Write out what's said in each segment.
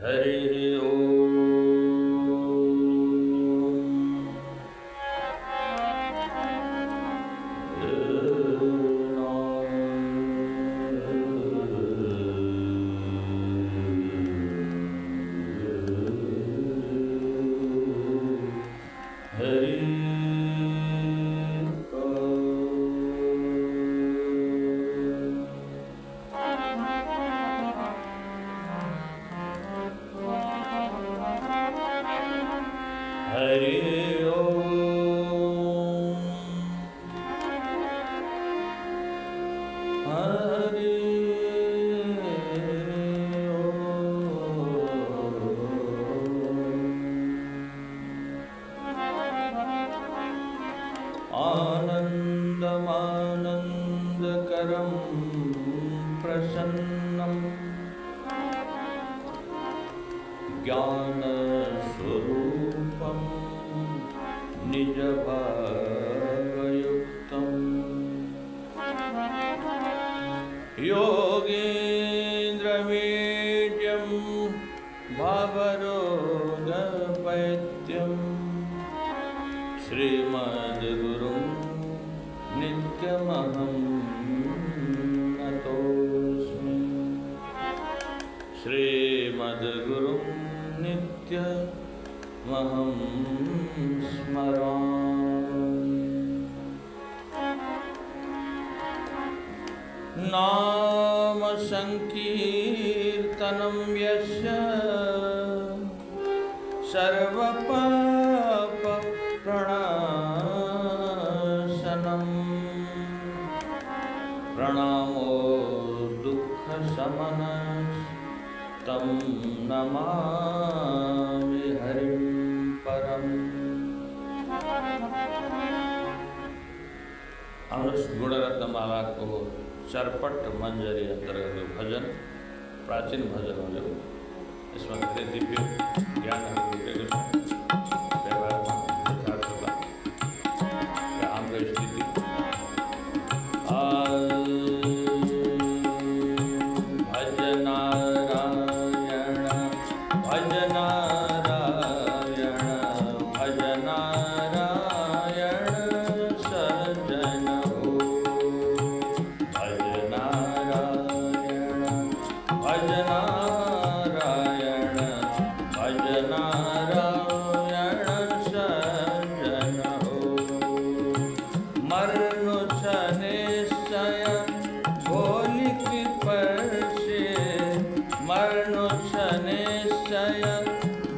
हरि ओम। आनन्दमानन्दकरं प्रसन्नं ज्ञानस्वरूपं निजभावयुक्तं योगीन्द्रमीड्यं भावरोगपैत्यं श्रीमद्गुरुं नित्यमहं नतोऽस्मि। श्रीमद्गुरुं नित्यमहं स्मरामि। नाम संकीर्तनं यस्य सर्वपाप प्रणाशनम् प्रणामो दुःखशमनः तं नमामि हरिं परम्। हम गुणरत्नमाला को चरपट मंजरी अंतर्गत भजन प्राचीन भजन हो जो इसमें कहते दिव्य ज्ञान स्थिति भजनारायण भजनारायण भजनारायण सज्जन हो। भजनारायण भजनारायण भजनारायण सज्जन हो। मरनु निश्चय भोली कृपसे मरनु निश्चय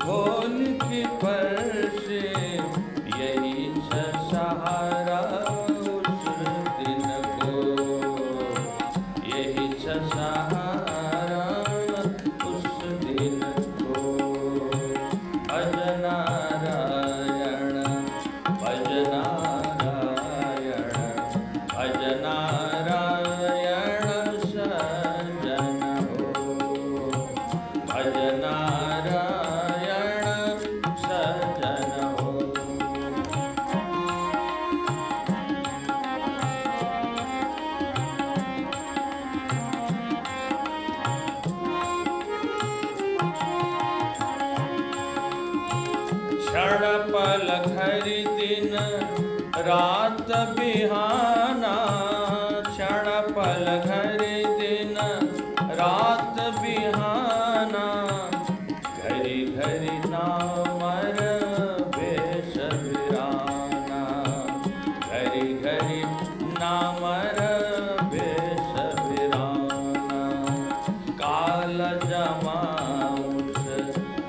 भोली कृपसे यही सहारा उस दिन को यही सहारा उस दिन को। भजनारायण भजनारायण भजनारायण सज्जन हो। भजनारायण सज्जन हो। क्षण पल घरि दिन रात बिहाना क्षण पल घरि दिन रात बिहाना घरि घरि नामर वेश बिराना घरि घरि नामर वेश बिराना। काल जमाउस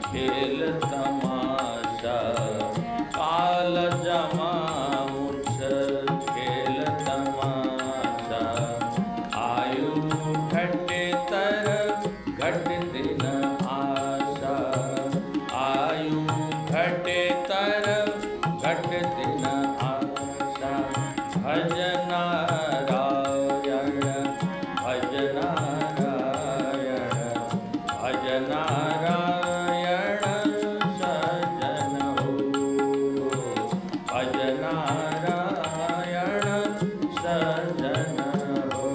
खेल तमाशा काल जमाउस खेल तमाशा। आयु घटे तर घट दिन आशा आयु घटे तर घट दिन आशा। भजनारायण भजनारायण भजनारायण सज्जन हो। भजनारायण सज्जन हो।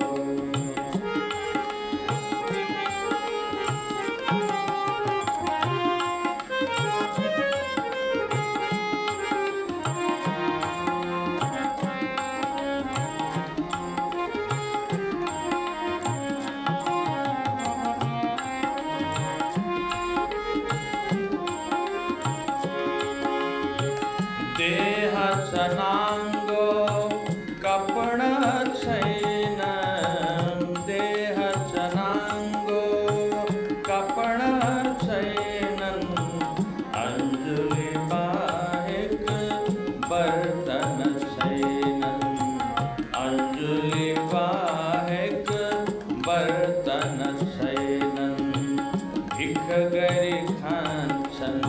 भिख गरी खान्छन्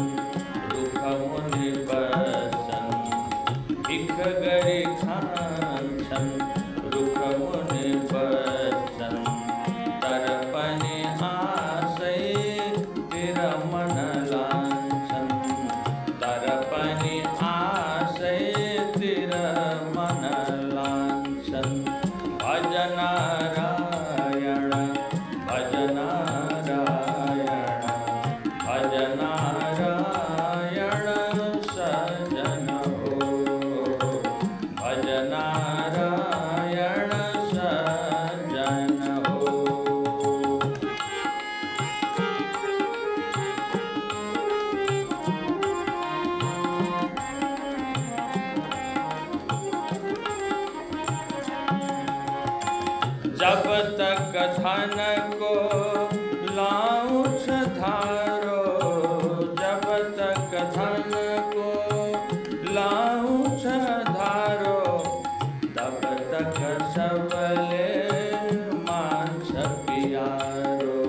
दुःख मुनि बस्छन् भिख गरी खान्छन् दुःख मुनि बस्छन् तर पनि आशैतिर मन लान्छन् तर पनि आशैतिर मन लान्छन् भज नारायण भज नारायण भज नारायण सजन हो भज नारायण सजन हो। जब तक धन को लाऊं धारो जब तक धन को लाऊं धारो तब तक सबले मांस प्यारो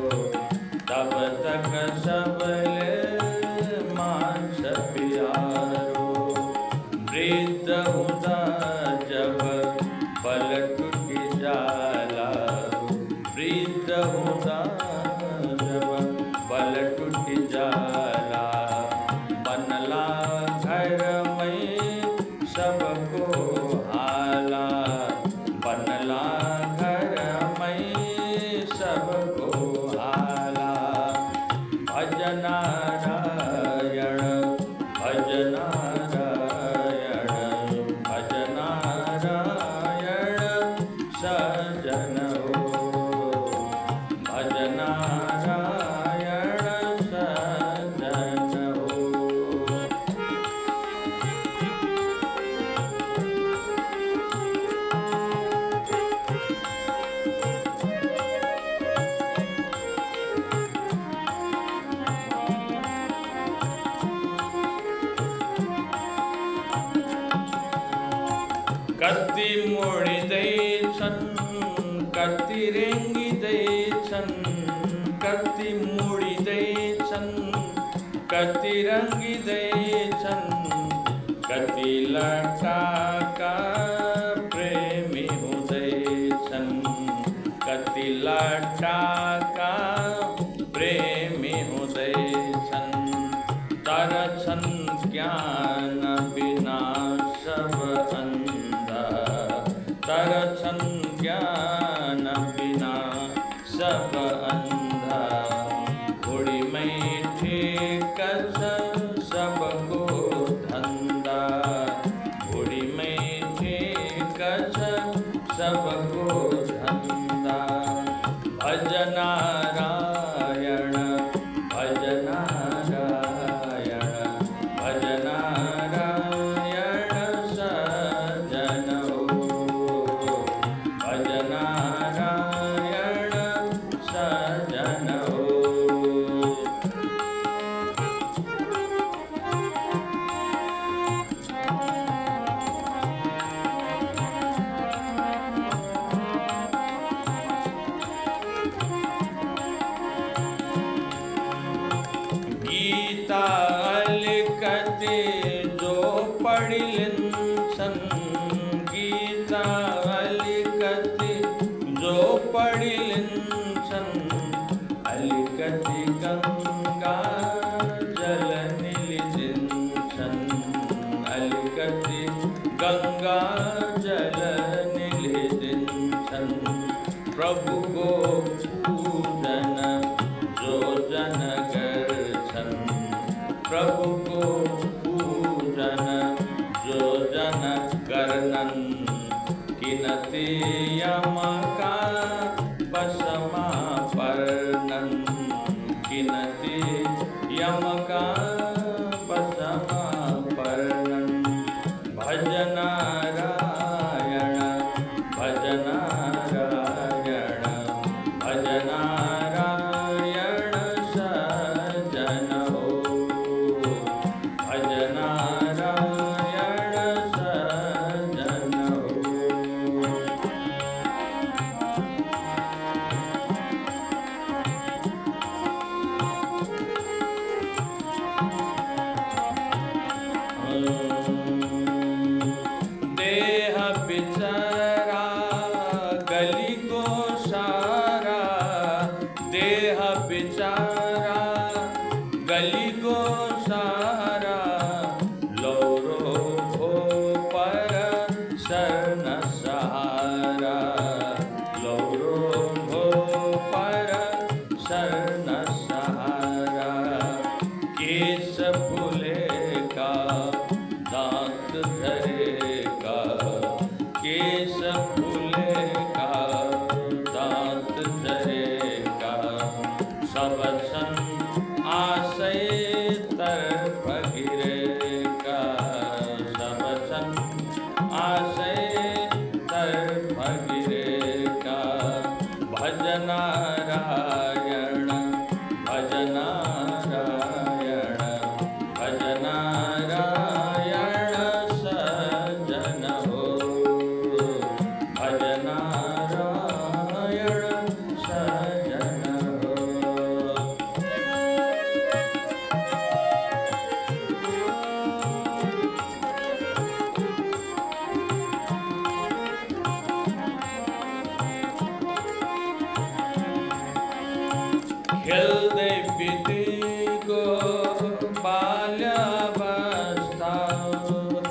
तब तक सबले मांस प्यारो। वृद्ध हुदा जब बल टूटी जाला वृद्ध हुदा जब बल टूटी जाला बनला घर में सबको हाला बनला घर में सबको हाला। भज नारायण भज नारायण भज नारायण सजन हो भज नारायण सजन हो। कति मोडिँदैछन् कति रेङ्गिँदैछन् कति मोडिँदैछन् कति रङ्गिँदैछन् कति लटाका प्रेमी हुँदैछन् कति लटाका प्रेमी हुँदैछन् तर छन् ज्ञान बिना सब अन्धा तर छन् ज्ञान बिना सब अन्धा। घोडीमै ठेक छ सबको धन्दा घोडीमै ठेक छ सबको धन्दा। भज नारायण भज नारायण भज नारायण सजन हो भज नारायण सजन हो। गीता अलिकति जो पढिलिन्छन् गीता अलिकति जो पढिलिन्छन् अलिकति गङ्गा जल निलिदिन्छन् अलिकति गङ्गा जल निलिदिन्छन्। प्रभुको पूजन जो जन गर्छन् प्रभुको पूजन जो जन गर्नन् किनति यमका बसमा पर्नन् किनति यमका बसमा पर्नन्। भज नारायण भज नारायण भज नारायण सजन हो भज नारायण सजन हो। फूलेगा दांत धरेगा, केश फूलेगा दांत धरेगा, सब सन आशय तरफ गिरेगा, सब सन आशय तरफ गिरेगा। भज नारायण भज नारायण भज नारायण सज्जन हो, भज नारायण सज्जन हो। खेलते बीती गो बाल्यावस्था,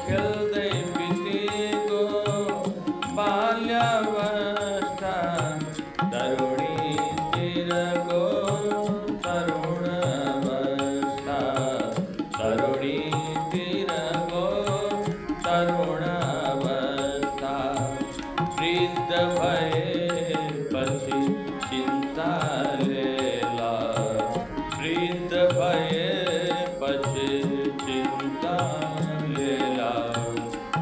खेलते बीती गो बाल्यावस्था, तरुणी तिर गो तरुणावस्था, तरुणी तिर गो तरुणावस्था। वृद्ध भये पछी चिंता लेला, वृद्ध भये पछी चिंता लेला।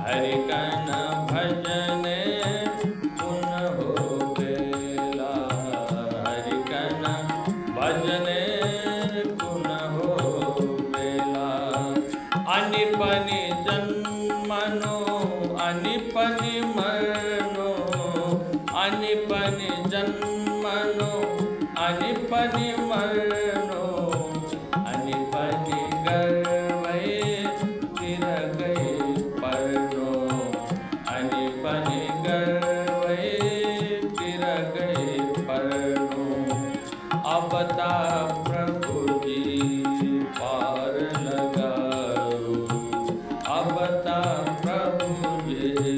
हरि कन भजने पुन हो बेला, हरि कन भजने पुन हो बेला। अनिपनि जन्मनो अनिपनि मरनो, अनिपनि जन्मनो अनिपनि मरनो, अनिपनि गर्वै तिरगै परनो, अनिपनि गर्वै तिरगै परनो। अवता प्रभु जी पार लगाओ, अवता प्रभु जी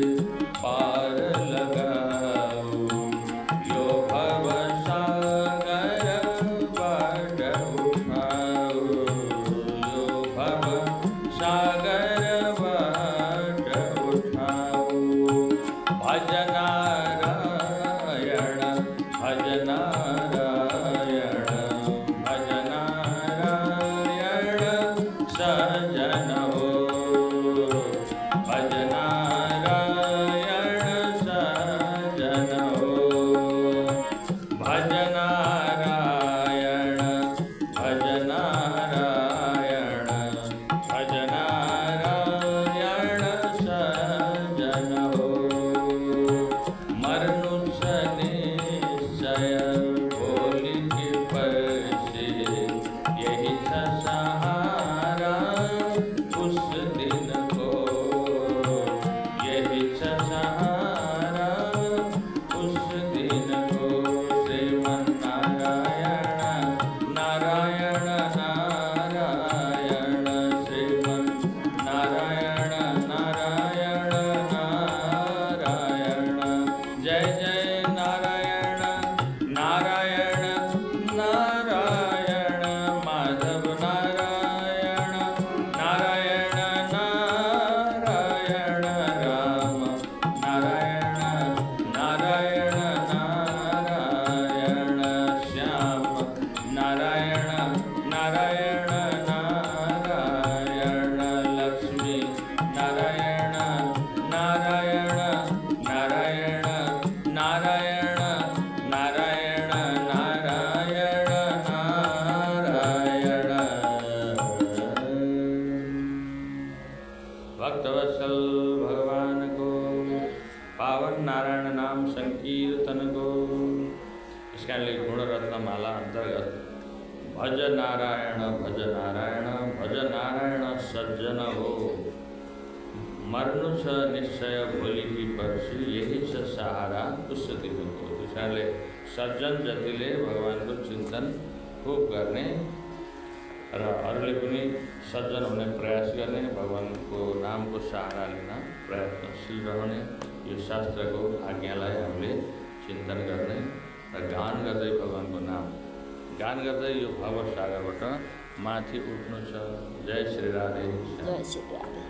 पार लगाओ। यो भव सागर बाट उठाओ, यो भव सागर बाट उठाओ। भज नारायण भज नारायण भज नारायण सज्जन हो, भज नारायण सज्जन हो। भज नारायण भज नारायण भज नारायण सज्जन हो। मरनुष निश्चय बोली की परसे, यही सहारा उस दिन को, यही सहारा उस दिन को। श्रीमन नारायण नारायण नारायण, श्रीमन नारायण नारायण नारायण। जय जय नारायण नारायण नारायण, माधव नारायण नारायण नारायण, राम नारायण नारायण नारायण, श्याम नारायण नारायण नारायण, लक्ष्मी नारायण नारायण नारायण नारायण नारायण नारायण नारायण। भक्तवत्सल भगवान को पावन नारायण नाम संकीर्तन को, इसके लिए गुण रत्नमाला अंतर्गत भज नारायण भज नारायण भज नारायण सज्जन हो। मरनुष निश्चय भोली की परसी, यही स सहारा उस दिन को। इसलिए सज्जन जतिले भगवान को चिंतन खूब करने र अरूले पनि सज्जन होने प्रयास गर्ने, भगवान को नाम को सहारा लेना प्रयत्नशील रहने, यो शास्त्र को आज्ञालाई हामीले चिंतन गर्ने र गान गर्दै भगवान को नाम गान गर्दै यो भवसागरबाट माथि उठ्नु छ। जय श्री राधे। जय श्री राधे।